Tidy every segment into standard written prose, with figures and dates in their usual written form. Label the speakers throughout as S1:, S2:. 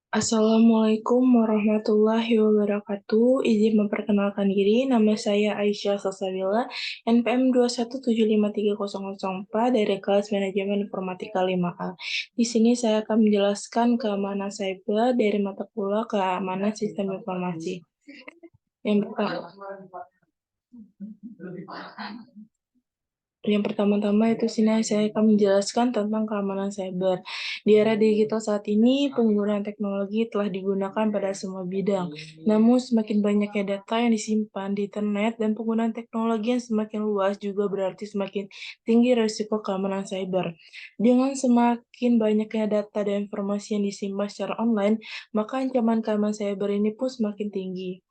S1: Assalamualaikum warahmatullahi wabarakatuh. Izin memperkenalkan diri, nama saya Aisyah Salsabila, NPM 217530004 dari kelas Manajemen Informatika 5A. Di sini saya akan menjelaskan keamanan cyber dari mata kuliah keamanan sistem informasi. Yang pertama, Yang pertama-tama itu sini saya akan menjelaskan tentang keamanan cyber. Di era digital saat ini, penggunaan teknologi telah digunakan pada semua bidang. Namun, semakin banyaknya data yang disimpan di internet dan penggunaan teknologi yang semakin luas juga berarti semakin tinggi risiko keamanan cyber. Dengan semakin banyaknya data dan informasi yang disimpan secara online, maka ancaman keamanan cyber ini pun semakin tinggi.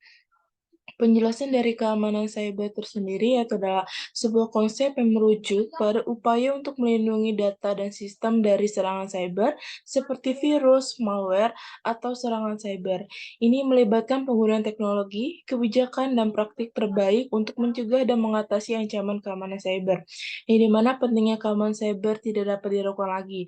S1: Penjelasan dari keamanan cyber tersendiri adalah sebuah konsep yang merujuk pada upaya untuk melindungi data dan sistem dari serangan cyber seperti virus, malware, atau serangan cyber. Ini melibatkan penggunaan teknologi, kebijakan, dan praktik terbaik untuk mencegah dan mengatasi ancaman keamanan cyber. Ini di mana pentingnya keamanan cyber tidak dapat diragukan lagi.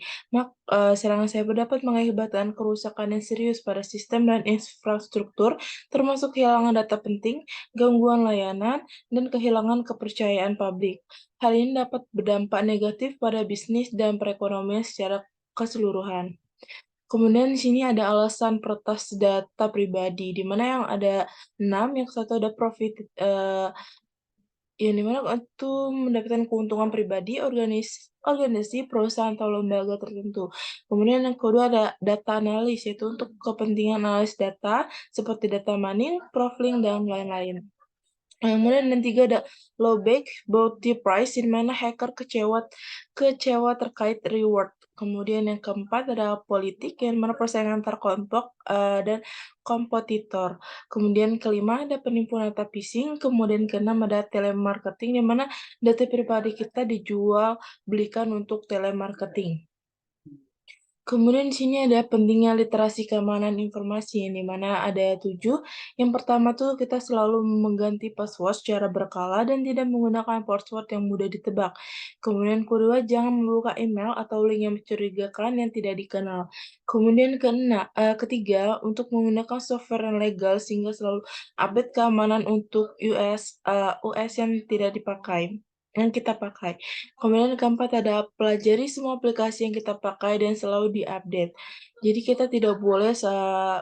S1: Serangan cyber dapat mengakibatkan kerusakan yang serius pada sistem dan infrastruktur, termasuk kehilangan data penting, gangguan layanan, dan kehilangan kepercayaan publik. Hal ini dapat berdampak negatif pada bisnis dan perekonomian secara keseluruhan. Kemudian di sini ada alasan peretas data pribadi, di mana yang ada 6, yang satu ada profit, yang di mana itu mendapatkan keuntungan pribadi, organisasi, perusahaan atau lembaga tertentu. Kemudian yang kedua ada data analis, yaitu untuk kepentingan analis data seperti data mining, profiling, dan lain-lain. Kemudian yang tiga ada lowback bounty price, di mana hacker kecewa terkait reward. Kemudian yang keempat ada politik, yang mana persaingan antar kelompok dan kompetitor. Kemudian kelima ada penipuan data phishing. Kemudian keenam ada telemarketing, di mana data pribadi kita dijual belikan untuk telemarketing. Kemudian di sini ada pentingnya literasi keamanan informasi, yang dimana ada 7. Yang pertama tuh kita selalu mengganti password secara berkala dan tidak menggunakan password yang mudah ditebak. Kemudian kedua, jangan membuka email atau link yang mencurigakan yang tidak dikenal. Kemudian ketiga, untuk menggunakan software yang legal sehingga selalu update keamanan untuk US yang tidak dipakai yang kita pakai. Kemudian keempat ada pelajari semua aplikasi yang kita pakai dan selalu diupdate. Jadi kita tidak boleh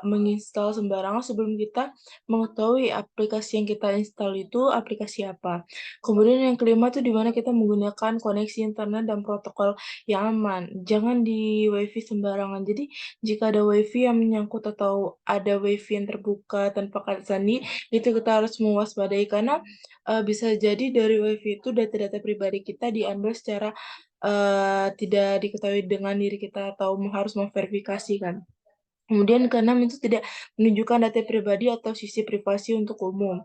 S1: menginstal sembarangan sebelum kita mengetahui aplikasi yang kita install itu aplikasi apa. Kemudian yang kelima tuh di mana kita menggunakan koneksi internet dan protokol yang aman. Jangan di WiFi sembarangan. Jadi jika ada WiFi yang menyangkut atau ada WiFi yang terbuka tanpa kata sandi, itu kita harus mewaspadai karena bisa jadi dari WiFi itu data-data pribadi kita diambil secara tidak diketahui dengan diri kita atau harus memverifikasi kan. Kemudian keenam itu tidak menunjukkan data pribadi atau sisi privasi untuk umum.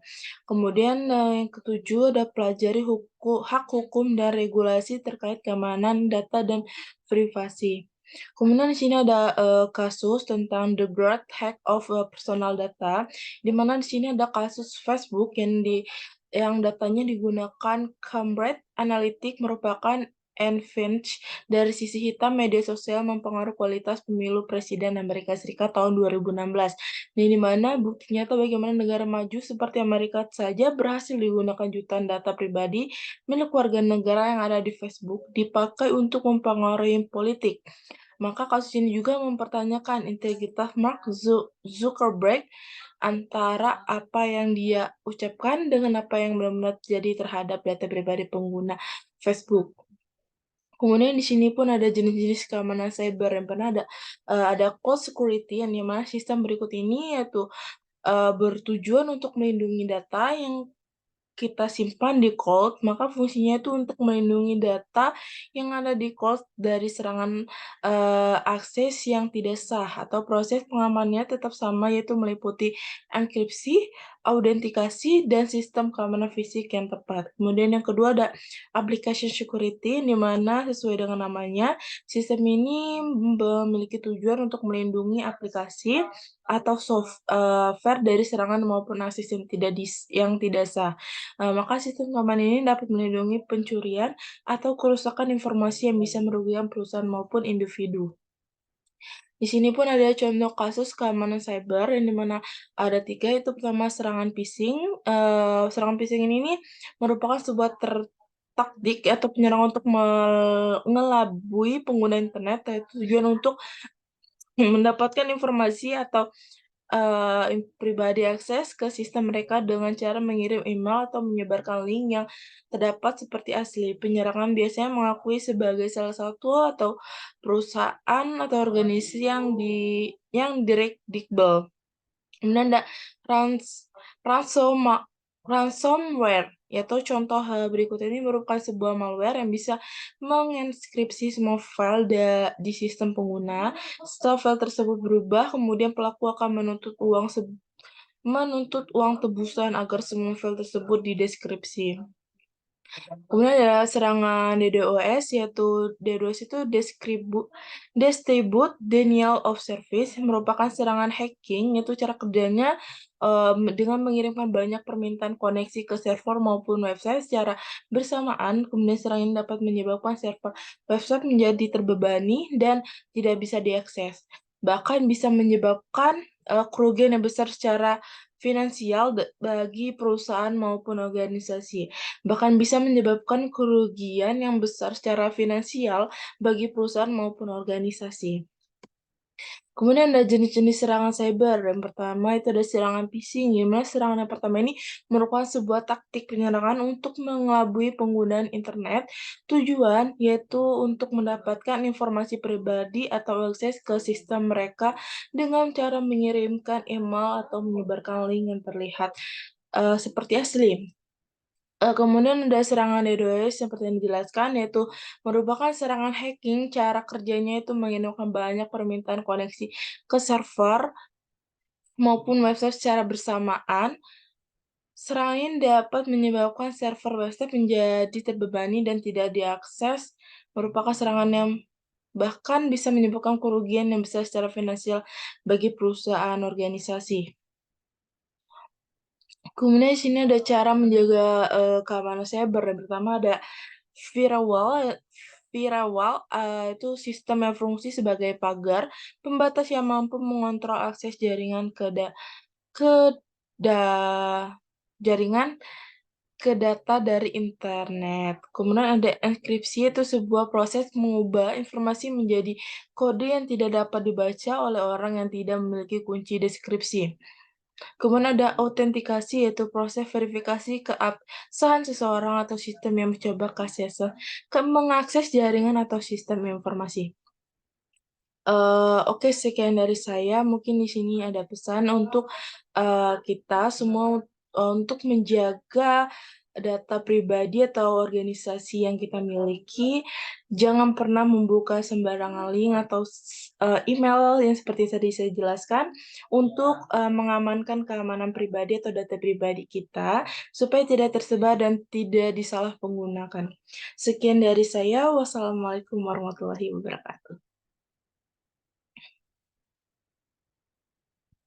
S1: Kemudian yang ketujuh ada pelajari hak hukum dan regulasi terkait keamanan data dan privasi. Kemudian di sini ada kasus tentang the broad hack of personal data, di mana di sini ada kasus Facebook yang datanya digunakan Cambridge Analytica merupakan advantage dari sisi hitam media sosial mempengaruhi kualitas pemilu Presiden Amerika Serikat tahun 2016. Di mana bukti nyata bagaimana negara maju seperti Amerika saja berhasil digunakan jutaan data pribadi milik warga negara yang ada di Facebook dipakai untuk mempengaruhi politik. Maka kasus ini juga mempertanyakan integritas Mark Zuckerberg antara apa yang dia ucapkan dengan apa yang benar-benar terjadi terhadap data pribadi pengguna Facebook. Kemudian di sini pun ada jenis-jenis keamanan cyber yang pernah ada cloud security, yang dimana sistem berikut ini yaitu bertujuan untuk melindungi data yang kita simpan di cloud, maka fungsinya itu untuk melindungi data yang ada di cloud dari serangan akses yang tidak sah, atau proses pengamanannya tetap sama, yaitu meliputi enkripsi, autentikasi, dan sistem keamanan fisik yang tepat. Kemudian yang kedua ada application security, di mana sesuai dengan namanya, sistem ini memiliki tujuan untuk melindungi aplikasi atau software dari serangan maupun akses yang tidak sah. Maka sistem keamanan ini dapat melindungi pencurian atau kerusakan informasi yang bisa merugikan perusahaan maupun individu. Di sini pun ada contoh kasus keamanan cyber yang di mana ada 3, itu pertama serangan phishing. Serangan phishing ini nih merupakan sebuah taktik atau penyerang untuk mengelabui pengguna internet, yaitu tujuan untuk mendapatkan informasi atau, pribadi akses ke sistem mereka dengan cara mengirim email atau menyebarkan link yang terdapat seperti asli. Penyerangan biasanya mengakui sebagai salah satu atau perusahaan atau organisasi yang diredeemable. Kemudian ada rans ransoma ransomware, yaitu contoh hal berikut ini merupakan sebuah malware yang bisa mengenkripsi semua file di sistem pengguna. Setelah file tersebut berubah, kemudian pelaku akan menuntut uang tebusan agar semua file tersebut dideskripsi. Kemudian ada serangan DDoS, yaitu DDoS itu Distribute Denial of Service, merupakan serangan hacking, yaitu cara kerjanya dengan mengirimkan banyak permintaan koneksi ke server maupun website secara bersamaan. Kemudian serangan ini dapat menyebabkan server website menjadi terbebani dan tidak bisa diakses. Bahkan bisa menyebabkan kerugian yang besar secara finansial bagi perusahaan maupun organisasi. Bahkan bisa menyebabkan kerugian yang besar secara finansial bagi perusahaan maupun organisasi. Kemudian ada jenis-jenis serangan cyber. Yang pertama itu ada serangan phishing, di mana serangan yang pertama ini merupakan sebuah taktik penyerangan untuk mengelabui penggunaan internet. Tujuan yaitu untuk mendapatkan informasi pribadi atau akses ke sistem mereka dengan cara mengirimkan email atau menyebarkan link yang terlihat seperti asli. Kemudian ada serangan DDoS seperti yang dijelaskan, yaitu merupakan serangan hacking. Cara kerjanya itu mengirimkan banyak permintaan koneksi ke server maupun website secara bersamaan. Serangan ini dapat menyebabkan server website menjadi terbebani dan tidak diakses, merupakan serangan yang bahkan bisa menyebabkan kerugian yang besar secara finansial bagi perusahaan organisasi. Kemudian di sini ada cara menjaga, keamanan cyber. Yang pertama ada firewall. Firewall, itu sistem yang berfungsi sebagai pagar pembatas yang mampu mengontrol akses jaringan ke da jaringan ke data dari internet. Kemudian ada enkripsi, itu sebuah proses mengubah informasi menjadi kode yang tidak dapat dibaca oleh orang yang tidak memiliki kunci deskripsi. Kemudian ada autentikasi, yaitu proses verifikasi keabsahan seseorang atau sistem yang mencoba mengakses jaringan atau sistem informasi. Oke, sekian dari saya. Mungkin di sini ada pesan untuk kita semua untuk menjaga data pribadi atau organisasi yang kita miliki. Jangan pernah membuka sembarangan link atau email yang seperti tadi saya jelaskan untuk mengamankan keamanan pribadi atau data pribadi kita supaya tidak tersebar dan tidak disalahgunakan. Sekian dari saya. Wassalamualaikum warahmatullahi wabarakatuh.